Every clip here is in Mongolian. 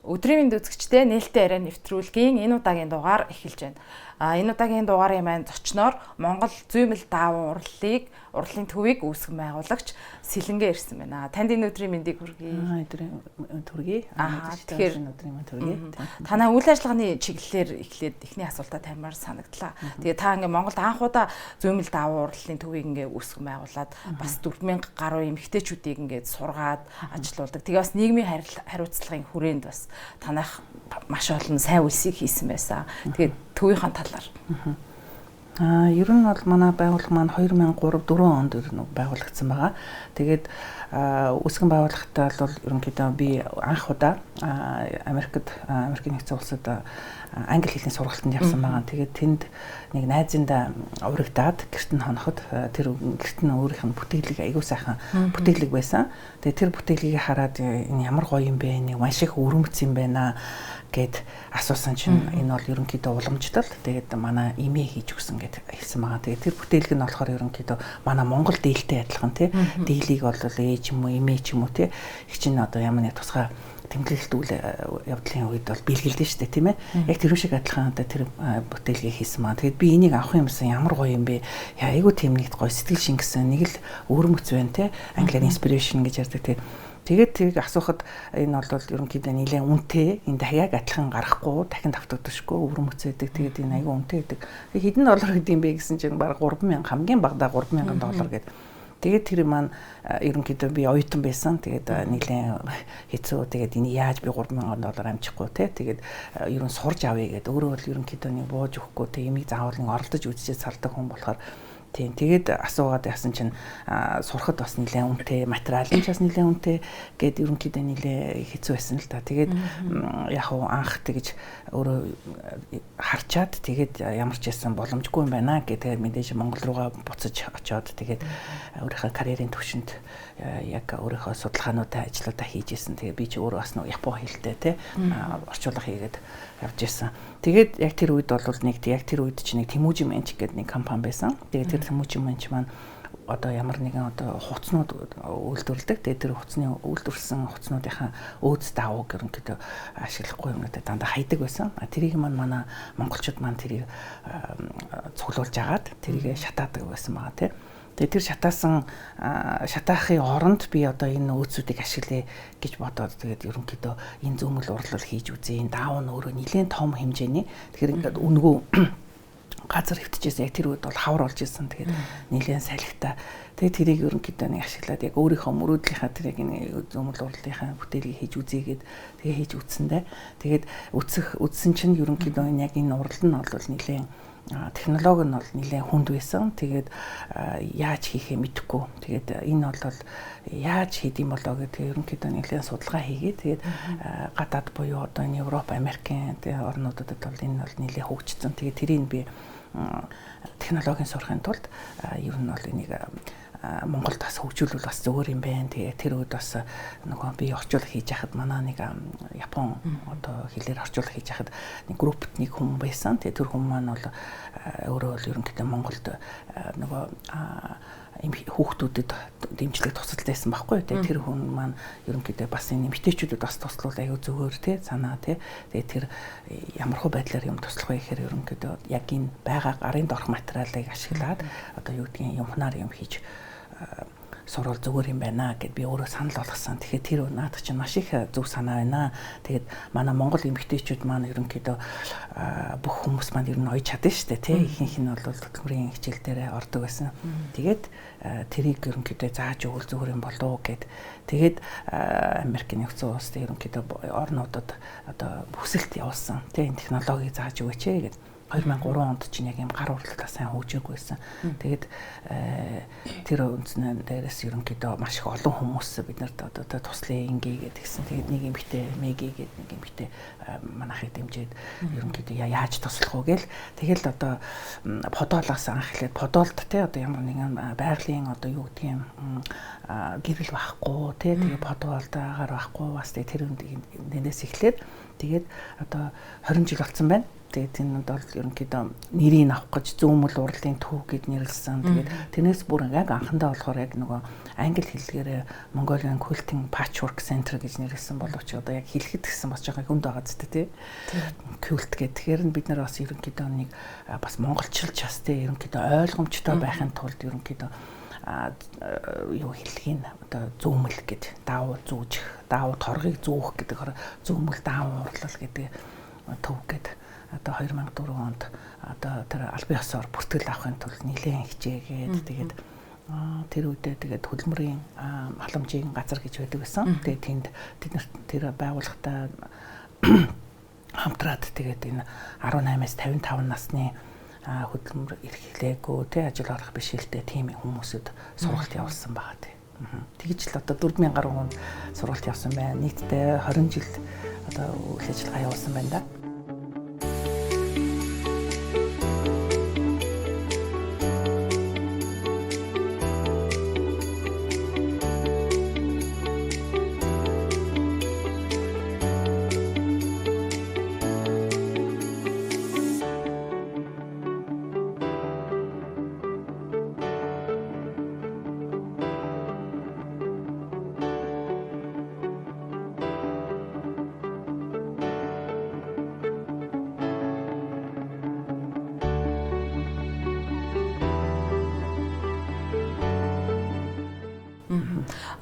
Өдрийн мэнд үзэгчдээ нээлттэй яриа нэвтрүүлгийн энэ удаагийн дугаар эхэлж байна. Энэ удаагийн дугаарын маань зочноор Монгол зүймэл даавуу урлалын төвийг үүсгэн байгуулагч Сэлэнгээ ирсэн байна. Танд энэ өдрийн мэндийг хүргэе. Өдрийн төргий. Тэгэхээр өдрийн төргий. Танай үйл ажиллагааны чиглэлээр эхлээд эхний асуултаа тамаар санагдлаа. Тэгээ та ингээ Монголд анх удаа зүймэл даавуу урлалын төвийг ингээ үүсгэн байгуулад бас 4000 гаруй эмэгтэйчүүдийг ингээ сургаад ажилуулдаг. Тэгээ бас нийгмийн хариуцлагын хүрээнд бас танах маш олон сайн үлсийг хийсэн байсан. Тэгээд төвийнхаа талаар. Ер нь бол манай байгууллага маань 2003-4 онд байгуулагдсан байгаа. Тэгээд үүсгэн байгууллагатай бол ерөнхийдөө би анх удаа Америкийн нэгдсэн улсад англи хэлний сургалтанд явсан байгаа. Тэгээд тэнд нэг найзында урагдаад гэрт нь хоноход тэр гэрт нь өөрийнх нь бүтээлэг аягүй сайхан бүтээлэг байсан. Тэгээд тэр бүтээлгийг хараад энэ ямар гоё юм бэ? Нэг маш их өрөмц юм байна гэд асуусан чинь энэ бол ерөнхийдөө уламжлал. Тэгээд манай имээ хийж өгсөн гэд хэлсэн байгаа. Тэгээд тэр бүтээлэг нь болохоор ерөнхийдөө манай Монгол дээлтэй адилхан тий. Дээлийг бол ээж юм уу, имээ ч юм уу тий. Их чинь одоо ямар нэг тусгай тэмдэглэлт үйл явдлын үед бол бэлгэлдэж штэ тийм ээ. Яг тэр шиг адилхан одоо тэр бүтээлгийг хийсэн маа. Тэгээд би энийг авах юмсан ямар гоё юм бэ? Айгу тийм нэг гоё сэтгэл шингэсэн нэг л өөрмөц байна тий. Англиар inspiration гэж ярьдаг тий. Тэгээд тэрийг асуухад энэ бол ерөнхийдөө нэлээд үнэтэй. Энд хаяаг адилхан гарахгүй, дахин давтагдчихгүй өвөрмөц байдаг. Тэгээд энэ айгүй үнэтэй байдаг. Хэдэн доллар гэдэм бэ гэсэн чинь баг 3000 хамгийн багадаа $3000 гэдэг. Тэгээд тэр маань ерөнхийдөө би оюутан байсан. Тэгээд нэлээд хэцүү. Тэгээд энэ яаж би $3000 амжихгүй те. Тэгээд ер нь сурж авъя гэдэг. Өөрөө бол ерөнхийдөө нэг бууж өгөхгүй те. Ямиг заавал нэг оролдож үзчихээ салдаг хүн болохоор тийм тэгээд асуугаад яасан чинь сурахад бас нэлээд үнэтэй материал нь ч бас нэлээд үнэтэй гээд ерөнхийдөө нэлээд хэцүү байсан л да. Тэгээд яг уу анх тэгж өөрөө харчаад тэгээд ямар ч байсан боломжгүй юм байна гэдэг мэдээж Монгол руугаа буцаж очиод тэгээд өөрийнхөө карьерийн төвшөнд яг өөрийнхөө судалгаануудаа ажлуудаа хийж исэн. Тэгээд би ч өөрөө бас нэг Японы хэлтэй те орчуулга хийгээд явж исэн. Тэгээд яг тэр үед бол нэг яг тэр үед чинь нэг Тэмүүжин Менч гэдэг нэг компани байсан. Тэгээд тэр Тэмүүжин Менч маань одоо ямар нэгэн одоо хуцнууд үйлдвэрлэдэг. Тэгээд тэр үйлдвэрлсэн хуцнуудынхаа өөц даавуу гэрэнтэд ашиглахгүй юмнуудаа дандаа хайдаг байсан. Тэрийг манай монголчууд маань тэрийг цуглуулж агаад тэрийг шатаадаг байсан байгаа тийм. Тэгээд тэр шатаахын оронд би одоо энэ өөцүүдийг ашиглая гэж бодоод тэгээд ерөнхийдөө энэ зүүмэл урлал хийж үзье. Энэ даав нь өөрөө нэлээд том хэмжээний. Тэгэхээр ингээд үнгүү газар хөвтөжсэн. Яг тэр үед бол хавар болж исэн. Тэгээд нэлээд салхитай. Тэгээд тэрийг ерөнхийдөө нэг ашиглаад яг өөрийнхөө мөрөөдлийнхаа тэр яг энэ зүүмэл урлалынхаа бүтээлийг хийж үзье гэд тэгээ хийж үзсэндээ. Тэгээд үзсэн чинь ерөнхийдөө яг энэ урлал нь бол нэлээд технологи нь бол нэлээд хүнд байсан. Тэгээд яаж хийхээ мэдэхгүй. Тэгээд энэ бол яаж хийдэм болоо гэдэг ерөнхийдөө нэлээд судалгаа хийгээд тэгээд гадаад буюу одоо энэ Европ, Америкийн орнуудад бол энэ бол нэлээд хөгжсөн. Тэгээд тэрийг би технологийн сурахын тулд ер нь бол энийг Монголд бас хөгжүүлвэл бас зөвөр юм байна. Тэгээ тэр үед бас нөгөө би орчуулга хийж яхад манай нэг Япон одоо хэлээр орчуулга хийж яхад нэг группт нэг хүн байсан. Тэгээ тэр хүн маань бол өөрөө бол ерөнхийдөө Монголд нөгөө хүүхдүүдэд дэмжлэг тусалж байсан байхгүй. Тэгээ тэр хүн маань ерөнхийдөө бас энэ эмэгтэйчүүдэд бас туслал аюу зөвөр те санаа те. Тэгээ тэр ямархуу байдлаар юм туслах вэ гэхээр ерөнхийдөө яг энэ байгаа гарын дорх материалыг ашиглаад одоо юу гэдгийг юмхнаар юм хийж сурвал зүгээр юм байна гэд би өөрөө санал болгосон. Тэгэхээр тэр наадах чинь маш их зөв санаа байна. Тэгээд манай Монгол эмэгтэйчүүд маань ерөнхийдөө бүх хүмүүс маань ер нь ойж чадна шүү дээ тий. Ихэнх нь бол хөтөлбөрийн хичээл дээр ордог байсан. Тэгээд тэрийг ерөнхийдөө зааж өгвөл зүгээр юм болов гэд. Тэгээд Америкийн нэгдсэн улсад ерөнхийдөө орнуудад одоо бүсэлт явуулсан. Тий энэ технологиг зааж өгөөч гэд. 2003 онд чинь яг юм гар урлалаа сайн хөгжөөг байсан. Тэгээд тэр үндснээ дээрээс ерөнхийдөө маш их олон хүмүүс бид нарт одоо туслая ингээ гэдгсэн. Тэгээд нэг эмэгтэй Мэги гэдэг нэг эмэгтэй манайхыг дэмжиж ерөнхийдөө яаж туслах уу гээл. Тэгэл одоо подолоос анх эхлээд подолд те одоо ямар нэгэн байгалийн одоо юу гэдгийг юм гэрэл байхгүй те тэгээд подолдаагаар байхгүй бас тэр нэнээс эхлээд тэгээд одоо 20 жил болсон байна. тэгээд энэ бол ерөнхийдөө нэрийг авах гэж зүүмэл урлагийн төв гэд нэрлсэн. Тэгээд тэрнээс бүр яг анхандаа болохоор яг нөгөө англи хэллэгээр Mongolian Quilting Patchwork Center гэж нэрлсэн боловч одоо яг хэлэхэд гэсэн бас жоохон хүнд байгаа зү тий. Quilt гэх тэгэхээр бид нар бас ерөнхийдөө нэг бас монголчилж бас тий ерөнхийдөө ойлгомжтой байхын тулд ерөнхийдөө юу хэлхийг одоо зүүмэл гэж даавуу зүүжих, даавуу торгыг зүүх гэдэг зүүмэл даавуу урлал гэдэг төв гэдэг одоо 2004 онд одоо тэр албан ёсоор бүртгэл авахын тулд нэлээд хичээгээд тэгээд тэр үедээ тэгээд хөдөлмөрийн халамжийн газар гэж байдаг байсан. Тэгээд тэнд бид нар тэр байгууллагатай хамтраад тэгээд энэ 18-аас 55 насны хөдөлмөр эрхлээгөө тий ажил орох бишэлтэй тийм хүмүүсэд сургалт явуулсан байгаа тий. Тэгж л одоо 4000 гаруй хүн сургалт явсан байна. Нийтдээ 20 жил одоо үйл ажиллагаа явуулсан байна да.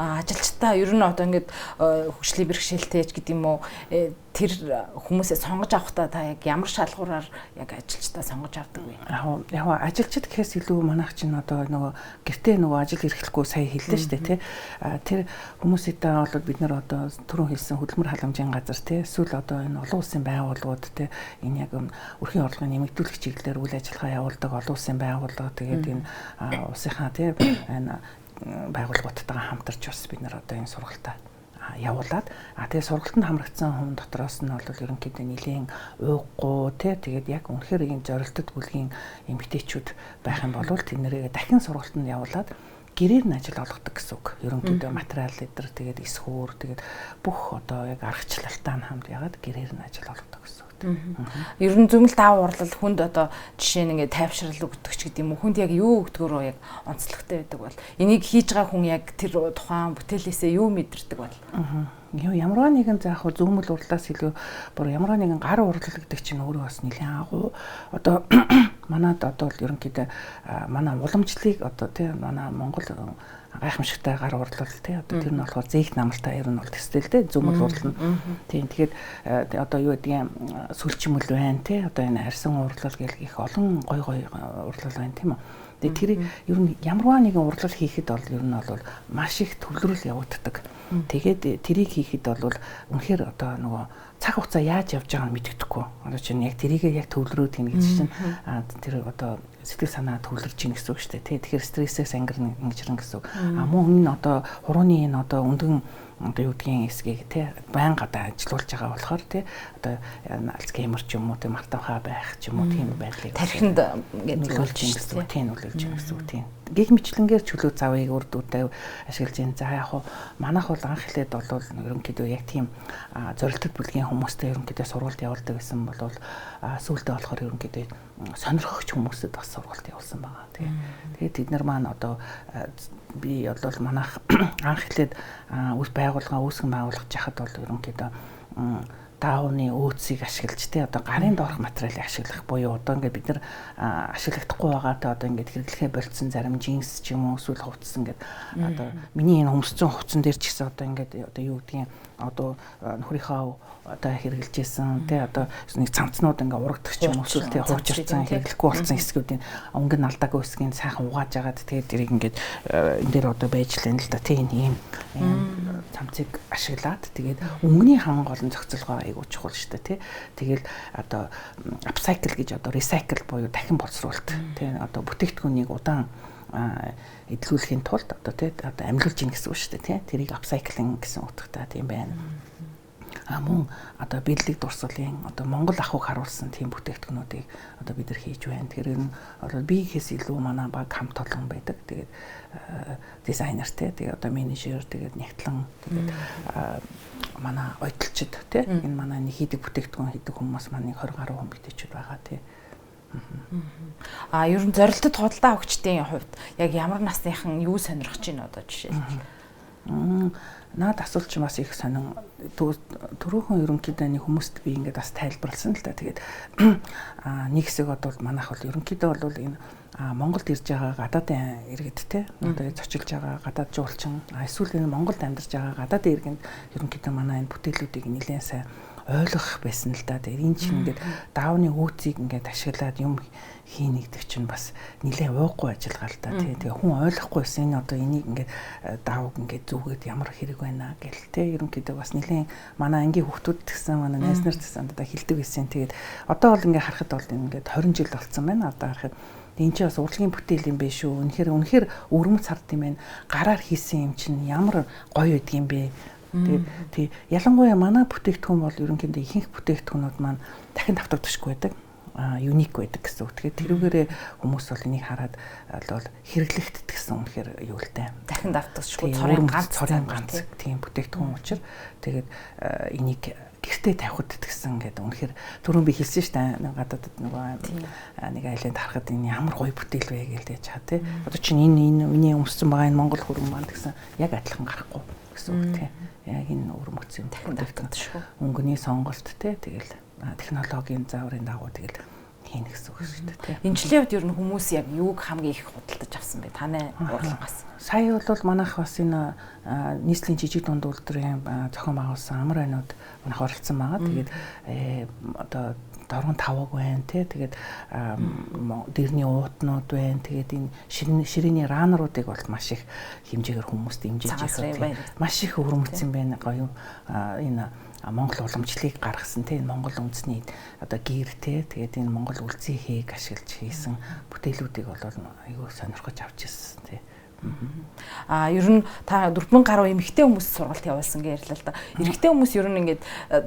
Ажилчдаа ер нь одоо ингээд хөгжлийн бэрхшээлтэй гэдэг юм уу тэр хүмүүсээ сонгож авахдаа та яг ямар шалгуураар яг ажилчдаа сонгож авдаг вэ? Яг ажилчид гэхээс илүү манайх чинь одоо нөгөө гэртээ нөгөө ажил эрхлэхгүй сая хэллээ шүү дээ тий. Тэр хүмүүсээдээ бол бид нар одоо түрүүн хэлсэн хөдөлмөр халамжийн газар тий эсвэл одоо энэ олон улсын байгууллагууд тий энэ яг өрхийн орлогын нэмэгдүүлэх чиглэлээр үйл ажиллагаа явуулдаг олон улсын байгууллага тэгээд энэ улсынхаа тий энэ байгууллагуудтайгаа хамтарч бас бид нар одоо энэ сургалтаа явуулаад тэгээ сургалтанд хамрагдсан хүн дотроос нь бол ерөнхийдөө нэлийн ууггүй тэгээд яг үнэхээр ийм зорилттой бүлгийн эмэгтэйчүүд байх юм бол тэднэрээ дахин сургалтанд явуулаад гэрээр нь ажил олгодог гэсэн үг. Ерөнхийдөө материал эдэр тэгээд эсхүүр тэгээд бүх одоо яг аргачлалтаа нь хамт ягаад гэрээр нь ажил олгодог гэсэн үг. Ер нь зүүмэл даав урлал хүнд одоо жишээ нь ингээд тайвшрал өгдөг ч гэдэг юм уу хүнд яг юу өгдөгөрөө яг онцлогтой байдаг бол энийг хийж байгаа хүн яг тэр тухайн бүтээлээсээ юу мэдэрдэг бол ямар нэгэн заах зүүмэл урлаас илүү бүр ямар нэгэн гар урлал гэдэг чинь өөрөө бас нэлээд агуу одоо манад одоо л ерөнхийдөө манай уламжлалыг одоо тийм манай Монгол гайхамшигтай гар урлал тий одоо тэр нь болохоор зээх намалтай ер нь бол төстэй л дээ зүүмэл урлал нь тийм тэгээд одоо юу гэдгийг сүлжимэл байна тий одоо энэ арьсан урлал гэх их олон гой урлал байна тийм үү. Тэгээд тэрийг ер нь ямарваа нэгэн урлал хийхэд бол ер нь бол маш их төвлөрөл явагддаг. Тэгээд тэрийг хийхэд бол үнэхээр одоо нөгөө цаг хугацаа яаж явж байгааг нь мэддэхгүй. Одоо чинь яг тэрийг яг төвлөрөөд гин гэж чинь тэр одоо сэтгэл санаа төвлөрж гин гэсэн үг шүү дээ. Тэгэхээр стрессээс ангирна ингэжрэн гэсэн үг. Мөн энэ одоо хурууны энэ одоо өндгөн одоо юу гэдгийг эсгийг тий байнга одоо ажилуулж байгаа болохоор тий одоо альцгеймер ч юм уу тий мартамхай байх ч юм уу тийм байдлыг тархинд ингээд нөлөөлж юм гэсэн үг тийм нөлөөлж юм гэсэн үг тийм гих мэтлэнгээр чөлөө завыг үрдүүтэй ашиглаж ин за яг хуу манайх бол анх эхлээд бол ерөнхийдөө яг тийм зорилттой бүлгийн хүмүүстэй ерөнхийдөө сургалт явуулдаг гэсэн бол сүүлдээ болохоор ерөнхийдөө сонирхогч хүмүүсэд бас сургалт явуулсан байгаа тийм тэгээд тэд нар маань одоо би бол манайх анх эхлээд байгууллага үүсгэн байгуулах жахад бол ерөнхийдөө даавны өөцийг ашиглаж тий одоо гарын доорх материалыг ашиглах буюу одоо ингээд бид нар ашиглахдаггүй байгаатай одоо ингээд хэрэглэхээ болцсон зарим джинс ч юм уу эсвэл хувцас ингээд одоо миний энэ өмсцэн хувцсан дээр ч гэсэн одоо ингээд одоо юу гэдгийг одоо нөхрийнхөө одоо хэрэгжилжсэн тий одоо нэг цамцнууд ингээ урагдаг ч юм уу эсвэл тий хуучирсан хэрэглэхгүй болсон хэсгүүдийн өнгөн алдаагүй хэсгийг сайхан угааж агаад тэгээд тэрийг ингээд энэ дээр одоо байж л энэ л да тий ийм цамцыг ашиглаад тэгээд өнгөний хан голон зохицолгоо айгуу чухал шүү дээ тий тэгэл одоо upcycle гэж одоо recycle буюу дахин боловсруулалт тий одоо бүтээгдэхүүнийг удаан эдлүүлэхийн тулд одоо тий одоо амьлуулж ийн гэсэн үг шүү дээ тий тэрийг upcycling гэсэн утгатай тийм байна. мөн одоо бэлэг дурсгалын одоо Монгол ахуйг харуулсан тийм бүтээгдэхүүнүүдийг одоо бид нар хийж байна. Тэгэхээр энэ бол биеийнхээс илүү манай баг хамт олон байдаг. Тэгээд дизайнер тэгээд одоо менежер тэгээд нягтлан тэгээд манай ойдлчид энэ манай нэг хийдэг бүтээгдэхүүн хийдэг хүмүүс маань 20 гаруй хүн битэчүүд байгаа ер нь зорилтод худалдаа авагчдын хувьд яг ямар насныхан юу сонирхож байна одоо жишээ. Наад асуулт ч бас их сонин түрүүхэн ерөнхийдөө нэг хүмүүст би ингээд бас тайлбарласан л да. Тэгээд нэг хэсэг бол манайх бол ерөнхийдөө бол энэ Монголд ирж байгаа гадаадын иргэд одоо зочилж байгаа гадаад жуулчин эсвэл энэ Монголд амьдарч байгаа гадаадын иргэнд ерөнхийдөө манай энэ бүтээлүүдийг нэлээд сайн ойлгох байсан л да. Тэгээд энэ чинь ингээд даавны үүцийг ингээд ашиглаад юм хийнэ гэдэг чинь бас нэлээд ууггүй ажиллагаа л да. Тэгээ хүн ойлгохгүйсэн энэ одоо энийг ингээд даавг ингээд зүгээд ямар хэрэг байна гэл ерөнхийдөө бас нэлээд манай ангийн хүүхдүүд гэсэн манай найз нар гэсэн одоо хэлдэг байсан. Тэгээд одоо бол ингээд харахад бол ингээд 20 жил болсон байна. Одоо харахад энэ чинь бас урлагийн бүтээл юм бэ шүү. Үнэхээр өрмөц хард юм байна. Гараар хийсэн юм чинь ямар гоё байдаг юм бэ. Тэгээд ялангуяа манай бүтээгдэхүүн бол ерөнхийдөө ихэнх бүтээгдэхүүнүүд маань дахин давтагдчихгүй байдаг. Юник байдаг гэсэн үг. Тэгээд тэрүүгээрээ хүмүүс бол энийг хараад бол хэрэглэгддэг гэсэн үнэхээр юу л дээ. Дахин давтагдчихгүй цорын ганц тийм бүтээгдэхүүн учраас тэгээд энийг гэртээ тавихад гэсэн гэдэг үнэхээр түрүүн би хэлсэн шүү дээ. Гадаадд нэг айланд харахад энэ ямар гоё бүтээл вэ гэж яаж чаа тий. Одоо чинь энэ өмссөн байгаа энэ Монгол хөрөнгө маань гэсэн яг адилхан гарахгүй гэсэн үг тий. Яг энэ өрмөц юм дахин давтагдчихгүй. Өнгөний сонголт тий. Тэгэл технологийн зааврын дагуу тэгэл хийнэ гэсэн үг шүү дээ тий. Энэ жилийн үед ер нь хүмүүс яг юуг хамгийн их худалдаж авсан бэ? Таны урлагаас. Сая бол манайх бас энэ нийслэлийн жижиг дунд үйлдвэрийн зохион байгуулсан амар айнууд манайх оролцсон байгаа. Тэгээд одоо дөрвөн таваг байна тий. Тэгээд дэрний уутнууд байна. Тэгээд энэ ширээний ранеруудыг бол маш их хэмжээгээр хүмүүс дэмжиж байгаа. Маш их өрмөцсөн байна. Гоё энэ Монгол уламжлалыг гаргасан тийм Монгол үндэсний одоо гэр тэгээд энэ Монгол үлзий хээг ашиглаж хийсэн бүтээлүүдийг бол айгүй сонирхож авч ирсэн тийм. Ер нь та 4000 гаруй эмэгтэй хүмүүс сургалт явуулсан гэж ярьлаа л да. Эрэгтэй хүмүүс ер нь ингээд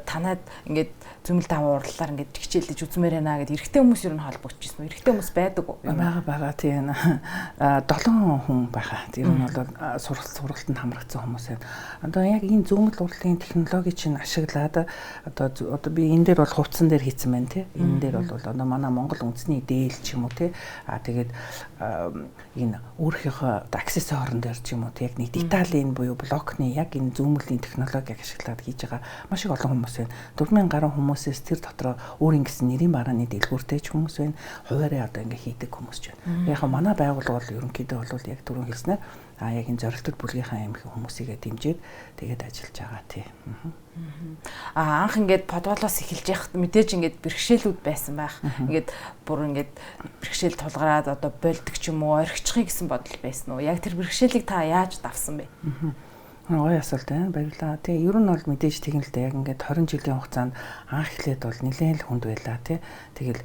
танаад ингээд зөмөл даваа урлалаар ингээд хичээлдэж үзмээр байна гэд эрэгтэй хүмүүс ер нь холбогдчихсон уу? Эрэгтэй хүмүүс байдаг уу? Бага тийм 7 хүн байгаа. Тэр нь бол сургалтанд хамрагдсан хүмүүс байна. Одоо яг энэ зөмөл урлалын технологи чинь ашиглаад одоо би энэ дээр бол хувцсан дээр хийсэн байна тийм. Энэ дээр бол одоо манай Монгол үндэсний дээл ч юм уу тийм. Тэгээд энэ өөрийнхөө аксессуарн дээр ч юм уу яг нэг деталийн буюу блокны яг энэ зүүмлийн технологиг ашиглаад хийж байгаа маш их олон хүмүүс байна. 4000 гаруй хүмүүсээс тэр дотроо өөрийн гэсэн нэрийн барааны дэлгүүртэй ч хүмүүс байна. Хуваараа одоо ингээ хийдэг хүмүүс ч байна. Яг манай байгууллага бол ерөнхийдөө бол яг түрүүн хэлснээр яг энэ зорилттой бүлгийнхаа амих хүмүүсийгээ дэмжиж тэгээд ажиллаж байгаа тийм. Анх ингээд подволоос эхэлж яхад мэдээж ингээд бэрхшээлүүд байсан байх. Ингээд бүр ингээд бэрхшээл тулгараад одоо болдог ч юм уу орхичихъя гэсэн бодол байсан уу? Яг тэр бэрхшээлийг та яаж давсан бэ? Гоё асуулт байна. Баярлалаа. Тэгээ ер нь бол мэдээж тийм л дээ. Яг ингээд 20 жилийн хугацаанд анх эхлээд бол нэлээд л хүнд байлаа тий. Тэгэл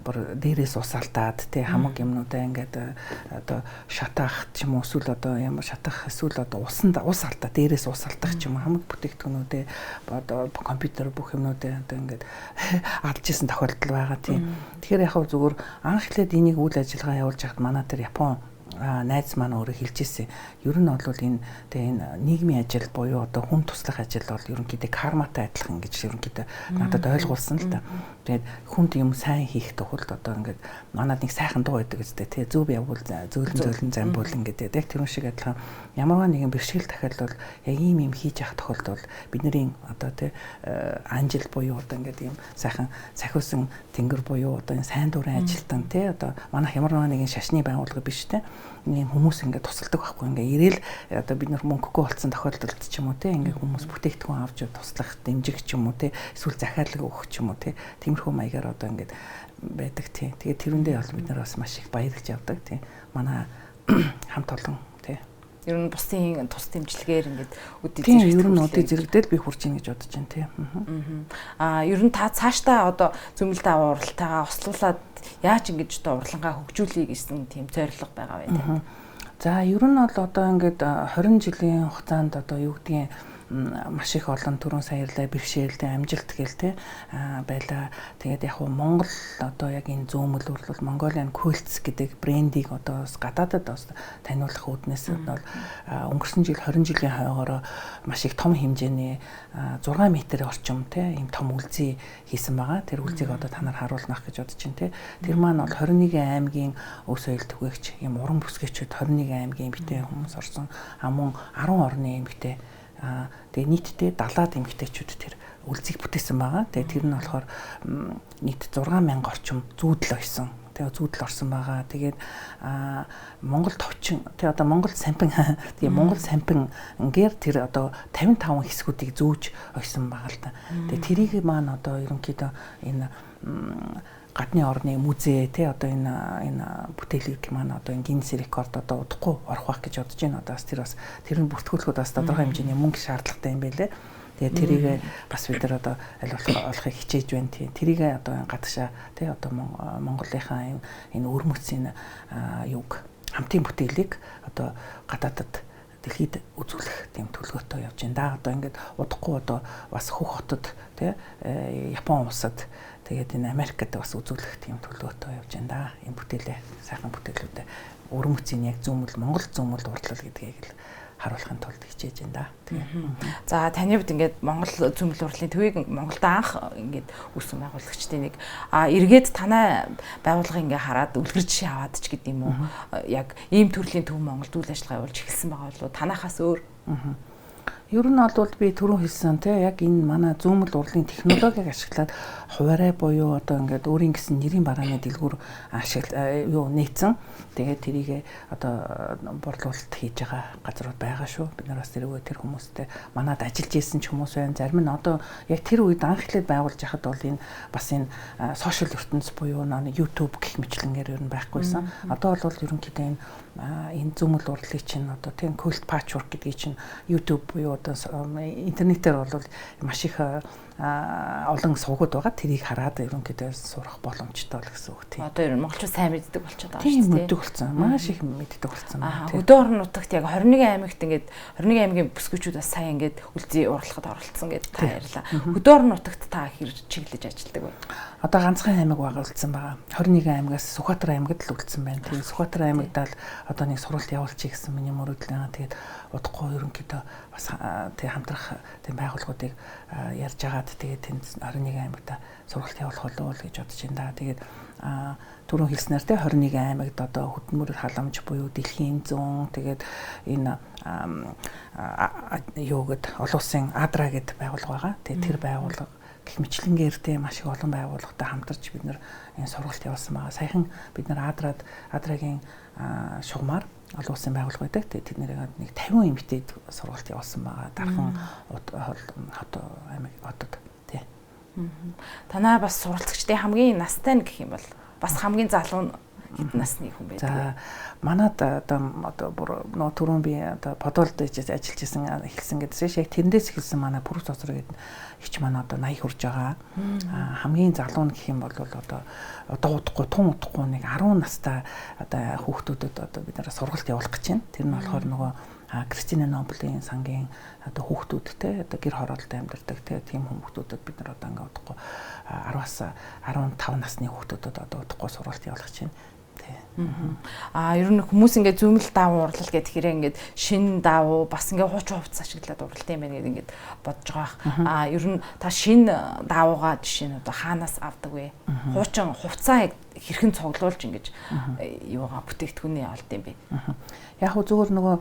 бүр дээрээс ус алдаад тий хамаг юмнуудаа ингээд одоо шатаах ч юм уу эсвэл одоо ямар шатах эсвэл одоо ус алдаа дээрээс ус алдах ч юм уу хамаг бүтээгдэхүүнүүдээ одоо компьютер бүх юмнуудаа одоо ингээд алдж исэн тохиолдол байгаа тий. Тэгэхээр яг хөө зүгээр анх эхлээд энийг үйл ажиллагаа явуулж хахад манай тэр Япон найз маань өөрөө хэлж ирсэн. Ер нь бол энэ нийгмийн ажил буюу одоо хүн туслах ажил бол ерөнхийдөө карматай адилхан гэж ерөнхийдөө надад ойлгуулсан л та. Тэгээд хүнд юм сайн хийх тохиолд одоо ингээд манад нэг сайхан дуу байдаг гэжтэй тий зөв явуул зөөлөн замбуул ингээд яг тэр шиг адилхан ямарваа нэгэн бэрхшээл тохиолдол яг ийм хийж явах тохиолдол бидний одоо тий анжил буюу одоо ингээд ийм сайхан сахиусан тэнгэр буюу одоо энэ сайн дурын ажилтан тий одоо манайх ямарваа нэгэн шашны байгууллага биш тий ийм хүмүүс ингээд тусалдаг байхгүй ингээд ирээл одоо бид нар мөнгөгүй болсон тохиолдолд ч юм уу те ингээд хүмүүс бүтээгдэхүүн авч туслах дэмжих ч юм уу те эсвэл захиалга өгөх ч юм уу те тиймэрхүү маягаар одоо ингээд байдаг тий. Тэгээд тэрүүндээ бол бид нар бас маш их баяргаж явдаг тий. Манай хамт олон тий. Ер нь бусдын тус дэмжлэгээр ингээд үдий зэрэг ер нь үдий зэрэгдэл би хурж ийн гэж бодож байна тий. Ер нь та цаашдаа одоо зөмөл даваа уралтайгаа ослуулад яаж ингэж одоо урлагаа хөгжүүлэе гэсэн тийм зорилго байгаа бай тий. За ер нь бол одоо ингээд 20 жилийн хугацаанд одоо юу гэдгийг маш их олон түрүүн саярлаа бэрхшээлтэй амжилт гээл те байла. Тэгээд яг хуу Монгол одоо яг энэ зөөмөл бол Mongolian Quilts гэдэг брендийг одоо гадаадад бас таниулах үүднээс бол өнгөрсөн жил 20 жилийн хойгоор маш их том хэмжээний 6 метр орчим те ийм том үлзий хийсэн байгаа. Тэр үлзийг одоо та нар харуулнах гэж бодож байна те. Тэр маань бол 21 аймгийн өв соёл түгээгч ийм уран бүсгүйчүүд 21 аймгийн эмэгтэй хүмүүс орсон. Мөн 10 орны эмэгтэй тэгээ нийтдээ 70-аад эмэгтэйчүүд тэр үлзийг бүтээсэн байгаа. Тэгээ тэр нь болохоор нийт 6000 орчим зүүдэл ойсон. Тэгээ зүүдэл орсон байгаа. Тэгээд Монгол товчин тэгээ одоо Монгол сампин тэгээ Монгол сампин ингээр тэр одоо 55 хэсгүүдийг зөөж ойсон байгаа л да. Тэгээ тэрийг маань одоо ерөнхийдөө энэ гадны орны музей те одоо энэ бүтээлийг маань одоо Гиннес рекорд одоо удахгүй орох байх гэж бодож байна. Одоо бас тэр нь бүртгүүлэхэд бас тодорхой хэмжээний мөнгө шаардлагатай юм байлээ. Тэгээ тэрийг бас бид нар одоо аль болохыг хичээж байна тийм. Тэрийг одоо гадагшаа те одоо Монголынхаа энэ өрмөцийн юг хамтын бүтээлийг одоо гадаадад дэлхийд үзүүлэх тийм төлөвлөгөөтэй явж байна. Одоо ингээд удахгүй одоо бас хөх хотод те Япон улсад тэгээд энэ Америкт бас үзүүлэх тийм төлөвлөгөөтэй явж байна да. Энэ бүтээлээ сайхан бүтээлүүдээ өрмөцийн яг зөөмөл Монгол зөөмөл урдлал гэдгийг л харуулахын тулд хичээж байна да. За таны хувьд ингээд Монгол зөөмөл урдлын төвийг Монголд анх ингээд үүсгэн байгуулагчдын нэг эргээд танай байгууллага ингээ хараад үлгэр жишээ аваад ч гэдэг юм уу. Яг ийм төрлийн төв Монголд үйл ажиллагаа явуулж эхэлсэн байгаа болов танахаас өөр. Ер нь бол би түрүүн хэлсэн те яг энэ манай зөөмөл урлагийн технологиг ашиглаад хуваарай буюу одоо ингээд өөрийн гэсэн нэрийн барааны дэлгүүр нээсэн. Тэгээд тэрийг одоо борлуулалт хийж байгаа газрууд байгаа шүү. Бид нар бас тэр хүмүүстэй манад ажиллаж исэн ч хүмүүс байна. Зарим нь одоо яг тэр үед анх эхлээд байгуулж байхад бол энэ бас энэ сошиал ертөнц буюу YouTube гэх мэтлэнгээр ер нь байхгүйсэн. Одоо бол ерөнхийдөө энэ зөөмөл урлагийн чинь одоо тийм Quilt Patchwork гэдгийг чинь YouTube буюу одоо интернетээр бол маш их олон сувгууд байгаа. Тэрийг хараад ерөнхийдөө сурах боломжтой л гэсэн үг тийм. Одоо ер нь монголчууд сайн мэддэг болчиход байгаа шүү дээ. Тийм мэддэг болсон. Маш их мэддэг болсон. Хөдөө орон нутагт яг 21 аймагт ингээд 21 аймгийн бүсгүйчүүд бас сайн ингээд үлзий уралхад оролцсон гэдэг та ярьлаа. Хөдөө орон нутагт та хэр чиглэж ажилладаг вэ? Одоо ганцхан аймаг байгуулсан байгаа. 21 аймагаас Сүхбаатар аймагт л үлдсэн байна. Тэгээд Сүхбаатар аймагт л одоо нэг сургалт явуулчих гэсэн миний мөрөдлөө. Тэгээд удахгүй ерөнхийдөө бас тэг хамтрах тийм байгууллагуудыг ярьж агаад тэгээд тэнд 21 аймагт сургалт явуулах болов гэж бодож байна да. Тэгээд түрүүн хэлснээр те 21 аймагт одоо хөдөлмөр халамж буюу дэлхийн 100 тэгээд энэ юугэд олон улсын Адра гэдэг байгууллага байгаа. Тэгээд тэр байгууллага гэх мэтлэнгээр те маш их олон байгууллагатай хамтарч бид нар энэ сургалт явуулсан байгаа. Саяхан бид нар Адрагийн шугамар олон улсын байгууллага байдаг. Тэгээд тэднэрийг нэг 50 эмэгтэйд сургалт явуулсан байгаа. Дархан хот аймаг хотод тий. Танаа бас сургалтчдын хамгийн настай нь гэх юм бол бас хамгийн залуу хэдэн насны хүн байдаг. За манад одоо бүр нөө түрүүн би одоо подолд ажиллаж исэн эхэлсэн гэдсэн шиг тэрнээс эхэлсэн манай профессор гэдэг хич манай одоо 80 хүрж байгаа. Хамгийн залуу нь гэх юм бол одоо удахгүй тун удахгүй нэг 10 настай одоо хүүхдүүдэд одоо бид нараа сургалт явуулах гэж байна. Тэр нь болохоор нөгөө Кристина Ноблийн сангийн одоо хүүхдүүдтэй одоо гэр хороолтой амьдардаг тийм хүүхдүүдэд бид нар одоо ингээ удахгүй 10-аас 15 насны хүүхдүүдэд одоо удахгүй сургалт явуулах гэж байна. Ер нь хүмүүс ингээд зөөмөл даавуу урлал гэдэг хэрэг ингээд шин даавуу бас ингээд хуучин хувцас ашиглаад урлалт юм байна гэдэг ингээд бодож байгаа. Ер нь та шин даавуугаа жишээ нь одоо хаанаас авдаг вэ? Хуучин хувцаа хэрхэн цуглуулж ингэж юугаа бүтээгдэхүүнээ олд юм бэ? Яг зүгээр нөгөө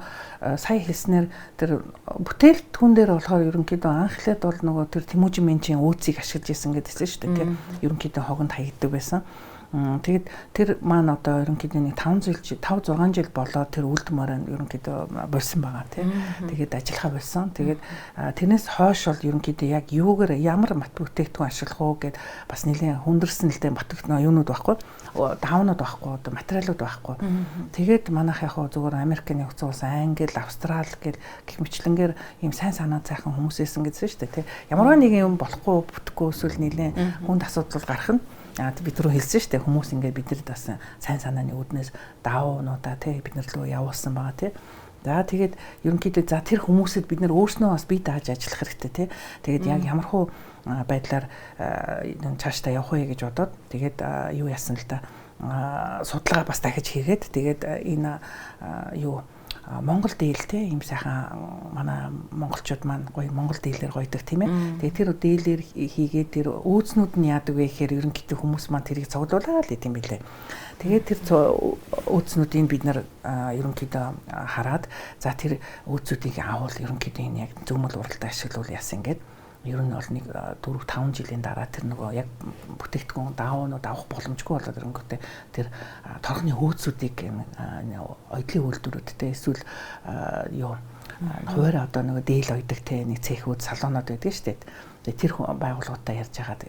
сая хэлснээр тэр бүтээгдэхүүн дээр болохоор ерөнхийдөө анх эхлээд бол нөгөө тэр Тэмүүжин Менчийн өөцийг ашиглаж исэн гэдээсэн шүү дээ. Ерөнхийдөө хогонд хаягддаг байсан. Тэгэд тэр маань одоо ерөнхийдөө нэг 5 6 жил болоод тэр үлдмээр ерөнхийдөө болсон байгаа тийм. Тэгээд ажиллахаа болсон. Тэгээд тэрнээс хойш бол ерөнхийдөө яг юугаар ямар мат бүтээгдэхүүн ашиглах уу гэд бас нэлээд хүндэрсэн нэлээд батгтнаа юунууд байхгүй. Даавнууд байхгүй, одоо материалууд байхгүй. Тэгээд манайх яг зүгээр Америкийн нэгдсэн улс, Англи, Австрали гэх мэтлэнгээр ийм сайн санаа цайхан хүмүүс байсан гэсэн шүү дээ тийм. Ямарваа нэг юм болохгүй бүтэхгүй эсвэл нэлээд хүнд асуудал гарах нь бид рүү хэлсэн шүү дээ хүмүүс ингээд биднэрд бас сайн санааны үүднээс даавнуудаа тий бид нар рүү явуулсан байгаа тий. За тэгээд ерөнхийдөө за тэр хүмүүсэд бид нэр өөрснөө бас бие дааж ажиллах хэрэгтэй тий. Тэгээд яг ямархуу байдлаар цаашдаа явах вэ гэж бодоод тэгээд юу яасан л да судалгаа бас дахиж хийгээд тэгээд энэ юу Монгол дийлтэй ийм сайхан манай монголчууд маань гоё монгол дийлээр гойдог тийм ээ. Тэгээд тэр дийлээр хийгээд тэр өөзнүүд нь яадаг вэ гэхээр ерөнхийдөө хүмүүс маань тэрийг цуглуулаад л идэм билээ. Тэгээд тэр өөзнүүдийг бид нар ерөнхийдөө хараад за тэр өөзүүдийг аавал ерөнхийдөө энэ яг зөвмөл уралдаа ашиглуул яасан гэдэг. Ер нь бол нэг 4-5 жилийн дараа тэр нөгөө яг бүтээгдэхүүн даавнууд авах боломжгүй болоод ирэнгүүтээ тэр торгоны хөөцүүдийг оёдлын үйлдвэрүүдтэй эсвэл юу хуваарь одоо нөгөө дээл ойдог те нэг цехүүд салонууд байдаг шүү дээ. Тэр байгууллагуудаа ярьж байгаад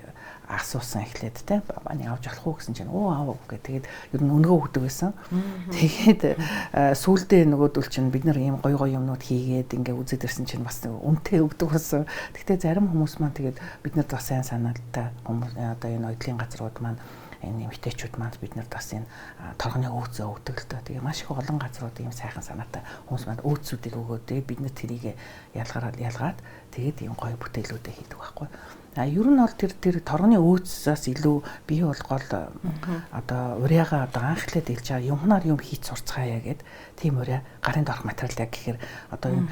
асуусан эхлээд те манай авч болох уу гэсэн чинь аав гэх тэгээд ер нь өнгөө өгдөг байсан. Тэгээд сүүлдээ нөгөөдөл чинь бид нар ийм гоё юмнууд хийгээд ингээ үзээд ирсэн чинь бас үнэтэй өгдөг байсан. Гэхдээ зарим хүмүүс маань тэгээд биднэрт бас сайн санаалтай хүмүүс одоо энэ оёдлын газрууд маань энэ эмэгтэйчүүд маань биднэрт бас энэ торгоны өөцөө өгдөг л дөө. Тэгээ маш их олон газрууд ийм сайхан санаатай хүмүүс маань өөцүүдийг өгөөд тэгээд бид нар тэрийг ялгаад тэгээд ийм гоё бүтээлүүдээ хийдэг байхгүй. Ер нь бол тэр торгоны өөцөөс илүү бий болгоод одоо урьяага одоо анхлаад илж байгаа юмнаар юм хийж сурцгаая гэд тийм урья гарын дорх материал яг гэхээр одоо энэ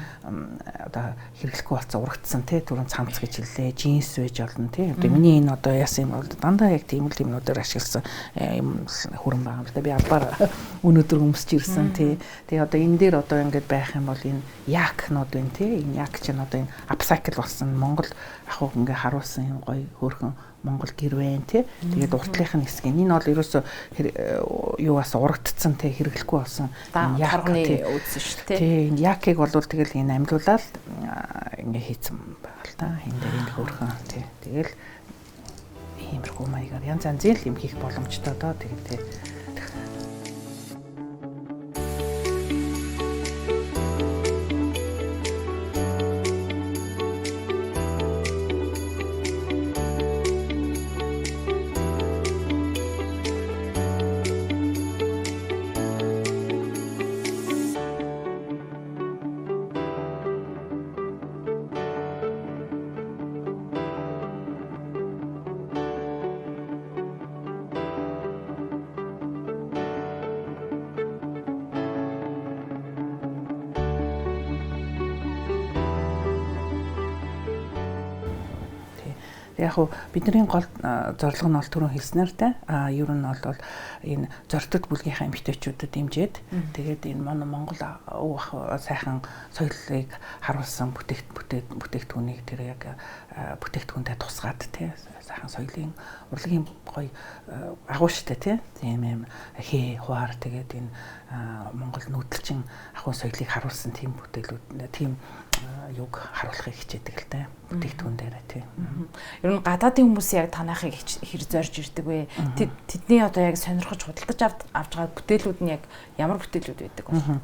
одоо хэрэглэхгүй болсон урагдсан тий түрүүн цамц гэж хэллээ джинс байж болно тий одоо миний энэ одоо яасан юм бол дандаа яг тийм юмнуудаар ашигласан юм хүрэн байгаа юм л да би албаар өнөөдөр өмсч ирсэн тий тэгээ одоо энэ дээр одоо ингэж байх юм бол энэ якнууд байна тий энэ як чинь одоо энэ апсайкл болсон Монгол ахуу ингээ харуулсан юм гоё хөөрхөн Монгол гэр байна тий. Тэгээд уртлынх нь хэсэг. Энэ бол ерөөсөө юу бас урагдцсан тий хэрэглэхгүй болсон торгоны өөс шүү тий. Тий энэ якыг бол тэгэл энэ амьлуулаад ингээ хийцэн байгаа л та. Энэ дээр энэ хөөрхөн тий. Тэгэл иймэрхүү маягаар янз янзын юм хийх боломжтой доо тэгээд тий. Яг хуу бидний гол зорилго нь бол түрүүн хэлснээр те ер нь бол энэ зорилтод бүлгийнхаа эмэгтэйчүүдэд дэмжиж тэгээд энэ Монгол сайхан соёлыг харуулсан бүтээгдэхүүнийг тэр яг бүтээгдэхүүнтэй тусгаад те сайхан соёлын урлагийн гоё агуу штэ те тийм юм хээ хуваар тэгээд энэ Монгол нүүдэлчин ахуй соёлыг харуулсан тийм бүтээлүүд тийм юг харуулахыг хичээдэг л те бүтээгдэхүүн дээр тийм. Ер нь гадаадын хүмүүс яг танахыг хэр зорж ирдэг вэ? Тэдний одоо яг сонирхож худалдаж авч байгаа бүтээлүүд нь яг ямар бүтээлүүд байдаг вэ?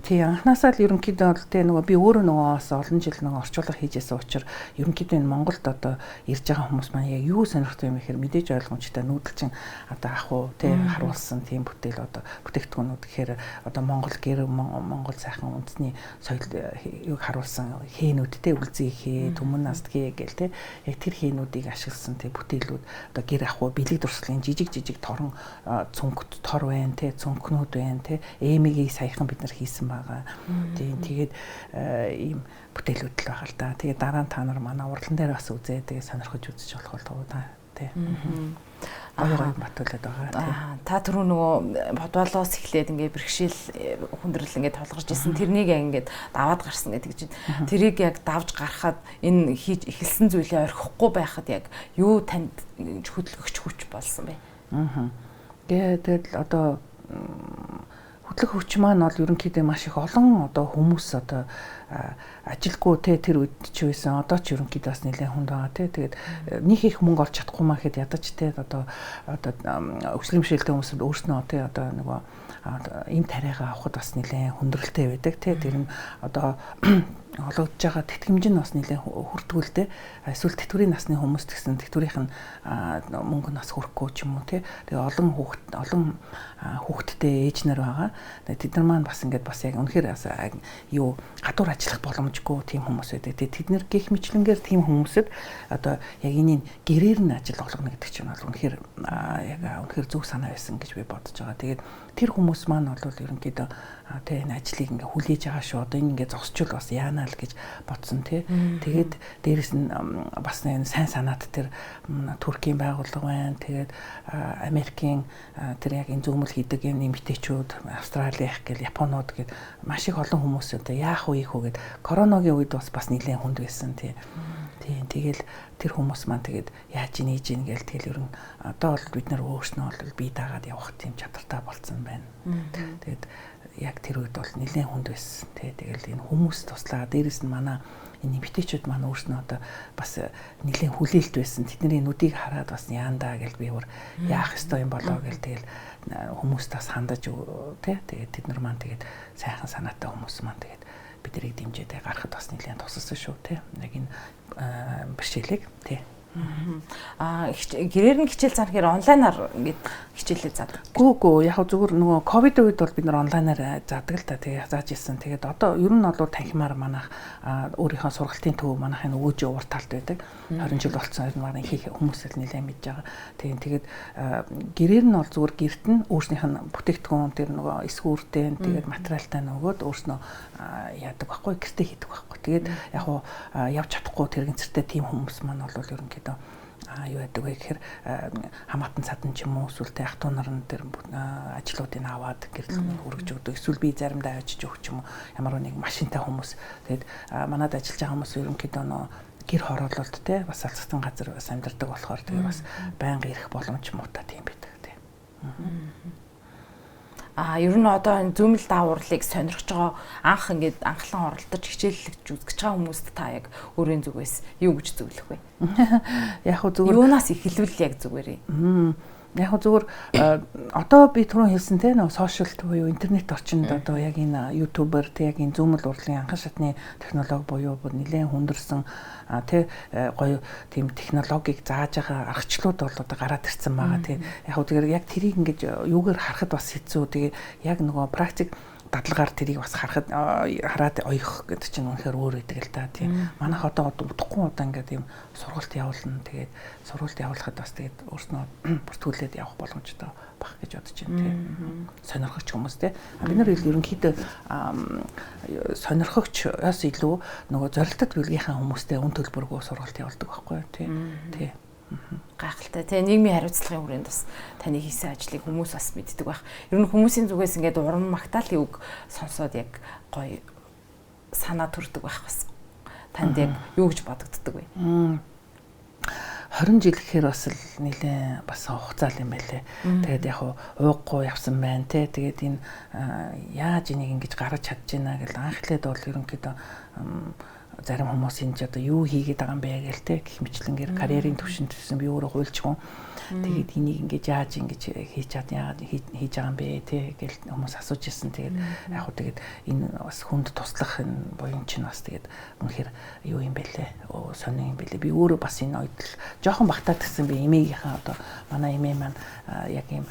Тий анхнаасаа л ерөнхийдөө бол те нөгөө би өөрөө нөгөө бас олон жил нөгөө орчуулга хийжсэн учраас ерөнхийдөө энэ Монголд одоо ирж байгаа хүмүүс маань яг юу сонирхдаг юм гэхээр мэдээж ойлгомжтой нүүдэлчин одоо ахуу те харуулсан тийм бүтээл одоо бүтээгдэхүүнүүд гэхээр одоо Монгол гэр Монгол сайхан үндэсний соёлыг харуулсан хээнүүдтэй үлзий хээ түмэн наст хээ гэл те яг тэр хээнүүдийг ашигласан те бүтээлүүд одоо гэр ахуу бэлэг дурслын жижиг торон цүнхт тор байна те цүнхнүүд байна те эмигийн саяхан бид нар хийсэн байгаа. Тэгээд ийм бүтээлүүд л байгаа л да. Тэгээд дараа нь та нар манай уралдан дээр бас үзээ тэгээд сонирхож үзэж болох бол тоо тий. Аа батуулаад байгаа тий. Та түрүү нөгөө бодволоос эхлээд ингээ бэрхшээл хүндрэл ингээ толгорж исэн тэрнийг яг ингээ даваад гарсан гэдэг чинь тэрийг яг давж гарахад энэ хийж эхэлсэн зүйлээ орхихгүй байхад яг юу танд хөдөлгөгч хүч болсон бэ? Тэгээд одоо хөдлөх хүч маань бол ерөнхийдөө маш их олон одоо хүмүүс одоо ажилгүй те тэр үед ч байсан одоо ч ерөнхийдөө бас нэлээд хүнд байгаа те тэгээд нэг их мөнгө олж чадахгүй маа гэхэд ядаж те одоо өсвөр хэмжээлтэй хүмүүс өөрснөө те одоо нөгөө им тариагаа авахд бас нэлээд хүндрэлтэй байдаг те тэр нь одоо ологдож байгаа тэтгэмж нь бас нэлээд хүрдгүү л дээ. Эсвэл тэтгэврийн насны хүмүүс гэсэн тэтгэврийнх нь мөнгө нас хүрэхгүй ч юм уу тий. Тэгээ олон хүүхэдтэй ээж нар байгаа. Тэд нар маань бас ингээд бас яг үнэхээр юу гадуур ажиллах боломжгүй тийм хүмүүс байдаг. Тэгээ тэд нэр гих мэтлэнгээр тийм хүмүүсэд одоо яг энийг гэрээр нь ажил олгоно гэдэг чинь бол үнэхээр яг үнэхээр зөв санаа байсан гэж би бодож байгаа. Тэгээд тэр хүмүүс маань бол ерөнхийдөө тэ энэ ажлыг ингээ хүлээж байгаа шүү. Одоо энэ ингээ зогсчул бас яанаа л гэж бодсон тий. Тэгээд дээрэс нь бас энэ сайн санаат тэр Туркийн байгууллага байна. Тэгээд Америкийн тэр яг энэ зүүмэл хийдэг энэ эмэгтэйчүүд, Австралийн гэл Японууд гээд маш их олон хүмүүс одоо яах вэ гэхэд короногийн үед бас нэлээд хүнд байсан тий. Тийм тэгэл тэр хүмүүс маань тэгээд яаж ийж ийн гээл тэгэл ерөн одоо бол бид нар өөрснөө бол бие даагаад явах тийм чадвартай болцсон байна. Тэгээд яг тэр үед бол нэлээд хүнд байсан тий. Тэгэл энэ хүмүүс туслаа дээрэс нь манай энэ эмэгтэйчүүд маань өөрснөө одоо бас нэлээд хүлээлт байсан. Тэдний нүдийг хараад бас яандаа гэл би өөр яах ёстой юм болоо гэл тэгэл хүмүүст бас хандаж тий. Тэгээд тэд нар маань тэгээд сайхан санаатай хүмүүс маань тэгээд биднийг дэмжиж гаргахад бас нэлээд туссан шүү тий. Яг энэ бэрхшээлийг тий. Гэрээр нь хичээл заах гэхээр онлайнаар ингээд хичээлээ заадаг. Гүү яг зүгээр нөгөө ковид үед бол бид нар онлайнаар заадаг л та тэгээ зааж ирсэн. Тэгээд одоо ер нь бол танхимаар манайх өөрийнхөө сургалтын төв манайхын өвөөжийн урт талд байдаг. 20 жил болсон маань их хүмүүс л нэлээд мэдж байгаа. Тэгээд гэрээр нь бол зүгээр гэрт нь өөрснийх нь бүтээгдэхүүн тэр нөгөө эсгүүртэй тэгээд материалтай нөгөөд өөрснөө яадаг байхгүй гэртээ хийдэг байхгүй. Тэгээд яг хуу явж чадахгүй тэр гинцэртэй тийм хүмүүс маань бол ерөнхийдөө юу яадаг вэ гэхээр хамаатан цадан ч юм уу эсвэл ах トゥ нар нь тэр ажлуудыг аваад гэрэлтэн хүргэж өгдөг. Эсвэл би заримдаа авчиж өгч юм уу ямар нэг машинтай хүмүүс. Тэгээд манад ажиллаж байгаа хүмүүс ерөнхийдөө гэр хороололт те бас алцсан газар бас амьдардаг болохоор тэгээ бас байнга ирэх боломж муутай тийм байдаг те. Ер нь одоо энэ зүүмэл дааварлыг сонирхож байгаа анх ингээд анхлан оролдож хичээллэгч үзэж байгаа хүмүүст та яг өөрийн зүгээс юу гэж зөвлөх вэ? Яг хөө зүгээр юунаас эхлүүл яг зүгээрээ. Яг зүгээр одоо би түрүүн хэлсэн те нөө сошиал буюу интернет орчинд одоо яг энэ ютубер те яг энэ зүүмэл урлагийн анхан шатны технологи буюу нэлээд хүндэрсэн те гоё тийм технологиг зааж байгаа аргачлууд бол одоо гараад ирсэн байгаа те. Яг хөө яг тэрийг ингэж юугаар харахад бас хэцүү. Тэгээ яг нөгөө практик дадлагаар тэрийг бас хараад оёх гэдэг чинь үнэхээр өөр байдаг л да тийм. Манайх одоо удахгүй удаа ингээд юм сургалт явуулна. Тэгээд сургалт явуулахад бас тэгээд өөрснөө бүртгүүлээд явах боломжтой баг гэж бодож байна тийм. Сонирхогч хүмүүс тийм. Бид нар ерөнхийдөө сонирхогчоос илүү нөгөө зорилттой бүлгийнхаа хүмүүстэй үн төлбөргүй сургалт явуулдаг байхгүй тийм. Тийм. Гайхалтай тий нийгмийн хариуцлагын хүрээнд бас таны хийсэн ажлыг хүмүүс бас мэддэг байх. Ер нь хүмүүсийн зүгээс ингээд уран магтаалын үг сонсоод яг гоё санаа төрдөг байх бас. Танд яг юу гэж бодогддог вэ? 20 жил гэхээр бас л нэлээ бас хугацаа юм байлээ. Тэгээд яг ууггүй явсан байна те. Тэгээд энэ яаж энийг ингэж гаргаж чадж байна гэл анхлаад бол ерөнхийдөө зарим хүмүүс энэ ч одоо юу хийгээд байгаа юм бэ гээл те гэх мэтлэнгээр карьерийн түвшинд төсөн би өөрөө хуульчгүй. Тэгээд энийг ингэж яаж ингэж хийж чад яагаад хийж байгаа юм бэ те гээл хүмүүс асууж ирсэн. Тэгээд яг хөө тэгээд энэ бас хүнд туслах энэ буян чинь бас тэгээд үнэхээр юу юм бэлээ. Сонин юм бэлээ. Би өөрөө бас энэ ойдл жоохон багтаад гисэн би эмээгийнхаа одоо манай эмээ маань яг юм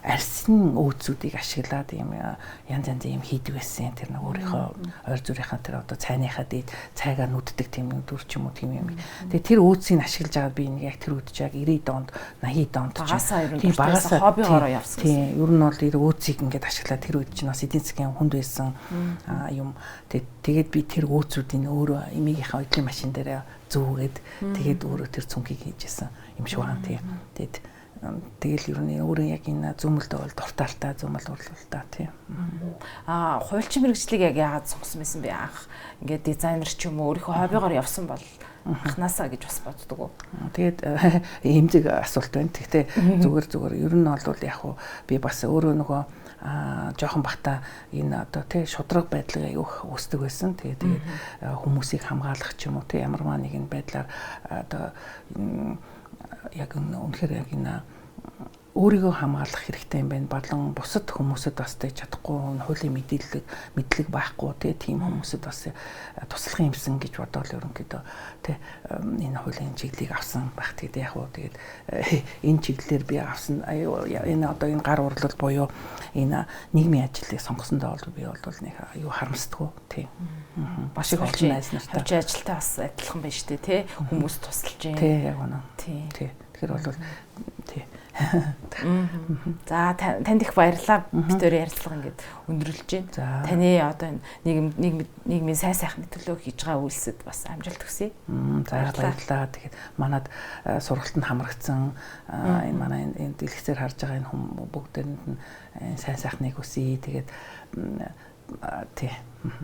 арьсны өөцүүдийг ашиглаад юм янз янзын юм хийдэг байсан. Тэр нэг өөрийнхөө ойр зүрийнхаа тэр одоо цайныхаа дээд цайгаар нүддэг тийм нэг дүр ч юм уу тийм юм. Тэгээд тэр өөцийг ашиглаж байгаад би нэг яг тэр үдж яг 90 донд 80 донд тийм багасаа хоббигоороо явсан. Тийм ер нь бол өөцийг ингээд ашиглаад тэр үед чинь бас эдийн засгийн хүнд байсан юм. Тэгээд би тэр өөцүүдийн өөрөө эмээгийнхаа ойдлын машин дээр зүүгээд тэгээд өөрөө тэр цүнхийг хийжсэн юм шиг байна тийм. Тэгэл ер нь өөрөө яг энэ зүүмэлдээ бол дуртaalтай зүүмэл урлалтай тийм. Хуульчин мэргэжлийг яг яагаад сонгосон байсан бэ анх? Ингээд дизайнер ч юм уу өөрийнхөө хоббигоор явсан бол анханасаа гэж бас боддог уу? Тэгээд эмзэг асуулт байна. Гэхдээ зүгээр ер нь бол яг хуу би бас өөрөө нөгөө жоохон бахта энэ одоо тий шудраг байдлыг аяух үүсдэг байсан. Тэгээд хүмүүсийг хамгаалах ч юм уу тий ямарваа нэгэн байдлаар одоо яг үнэхээр яг энэ өөрийгөө хамгаалах хэрэгтэй юм байна. Болон бусад хүмүүсэд бас тэгж чадахгүй хуулийн мэдлэг байхгүй тийм хүмүүсэд бас туслах юмсан гэж бодоод ерөнхийдөө энэ хуулийн чиглэлийг авсан байх. Тэгээд яг уу тэгээд энэ чиглэлээр би авсан энэ одоо энэ гар урлал буюу энэ нийгмийн ажлыг сонгосондоо бол би бол нэг аюу харамсдаггүй тийм. Маш их олон найз нартай. Хавчаа ажилтаа бас адилхан байна шүү дээ тий. Хүмүүс тусалж байна. Тий яг үнэ. Тий. Тэгэхээр бол тий. За танд их баярлалаа. Бид өөр ярилцлага ингээд өндөрлөж байна. Таны одоо нийгмийн сайн сайхны төлөө хийж байгаа үйлсэд бас амжилт хүсье. За баярлалаа. Тэгэхээр манад сургалтанд хамрагдсан энэ манай энэ дэлгэцээр харж байгаа энэ хүмүүс бүгдээрэнд нь сайн сайхныг хүсье. Тэгээд тий.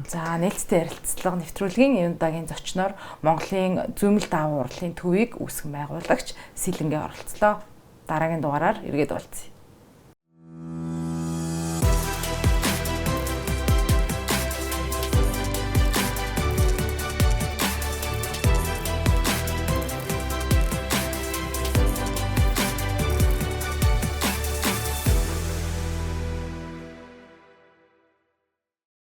За нээлттэй ярилцлага нэвтрүүлгийн энэ удаагийн зочноор Монголын зүймэл даавуу урлалын төвийг үүсгэн байгуулагч Сэлэнгээ оролцлоо. Дараагийн дугаараар эргээд уулзъя.